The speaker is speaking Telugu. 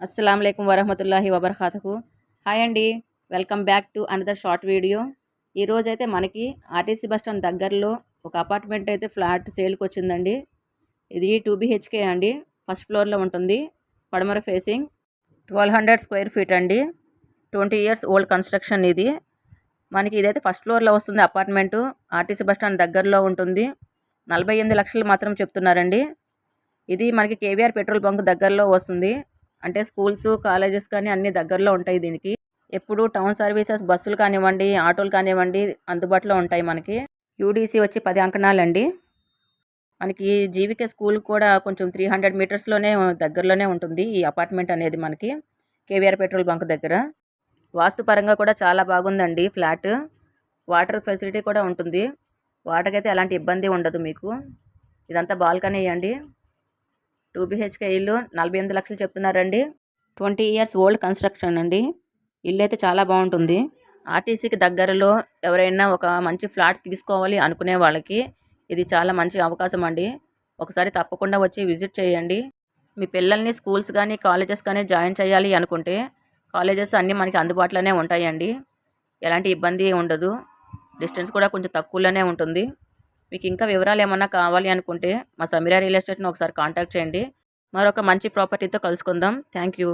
అస్సలం అయికం వరహమతుల్లాహి వబర్కాతుహు. హాయ్ అండి, welcome back to another short video. ఈరోజైతే మనకి ఆర్టీసీ బస్ స్టాండ్ దగ్గరలో ఒక అపార్ట్మెంట్ అయితే ఫ్లాట్ సేల్కి వచ్చిందండి. ఇది 2 BHK అండి, ఫస్ట్ ఫ్లోర్లో ఉంటుంది. పడమర ఫేసింగ్, 1200 స్క్వేర్ ఫీట్ అండి. 20 ఇయర్స్ ఓల్డ్ కన్స్ట్రక్షన్ ఇది. మనకి ఇదైతే ఫస్ట్ ఫ్లోర్లో వస్తుంది అపార్ట్మెంటు. ఆర్టీసీ బస్ స్టాండ్ దగ్గరలో ఉంటుంది. 48 లక్షలు మాత్రం చెప్తున్నారండి. ఇది మనకి కేవీఆర్ పెట్రోల్ బంక్ దగ్గరలో వస్తుంది. అంటే స్కూల్స్, కాలేజెస్ కానీ అన్ని దగ్గరలో ఉంటాయి దీనికి. ఎప్పుడు టౌన్ సర్వీసెస్ బస్సులు కానివ్వండి, ఆటోలు కానివ్వండి అందుబాటులో ఉంటాయి మనకి. యూడీసీ వచ్చి 10 అంకణాలండి. మనకి జీవికే స్కూల్ కూడా కొంచెం 300 మీటర్స్లోనే దగ్గరలోనే ఉంటుంది ఈ అపార్ట్మెంట్ అనేది మనకి, కేవీఆర్ పెట్రోల్ బంక్ దగ్గర. వాస్తుపరంగా కూడా చాలా బాగుందండి ఫ్లాట్. వాటర్ ఫెసిలిటీ కూడా ఉంటుంది. వాటర్కి అయితే ఎలాంటి ఇబ్బంది ఉండదు మీకు. ఇదంతా బాల్కనీ అండి. 2 BHK ఇల్లు 48 లక్షలు చెప్తున్నారండి. 20 ఇయర్స్ ఓల్డ్ కన్స్ట్రక్షన్ అండి. ఇల్లు అయితే చాలా బాగుంటుంది. ఆర్టీసీకి దగ్గరలో ఎవరైనా ఒక మంచి ఫ్లాట్ తీసుకోవాలి అనుకునే వాళ్ళకి ఇది చాలా మంచి అవకాశం అండి. ఒకసారి తప్పకుండా వచ్చి విజిట్ చేయండి. మీ పిల్లల్ని స్కూల్స్ కానీ కాలేజెస్ కానీ జాయిన్ చేయాలి అనుకుంటే కాలేజెస్ అన్నీ మనకి అందుబాటులోనే ఉంటాయండి. ఎలాంటి ఇబ్బంది ఉండదు. డిస్టెన్స్ కూడా కొంచెం తక్కువలోనే ఉంటుంది. మీకు ఇంకా వివరాలు ఏమన్నా కావాలి అనుకుంటే మా సమీరా రియల్ ఎస్టేట్ని ఒకసారి కాంటాక్ట్ చేయండి. మరొక మంచి ప్రాపర్టీతో కలుసుకుందాం. Thank you.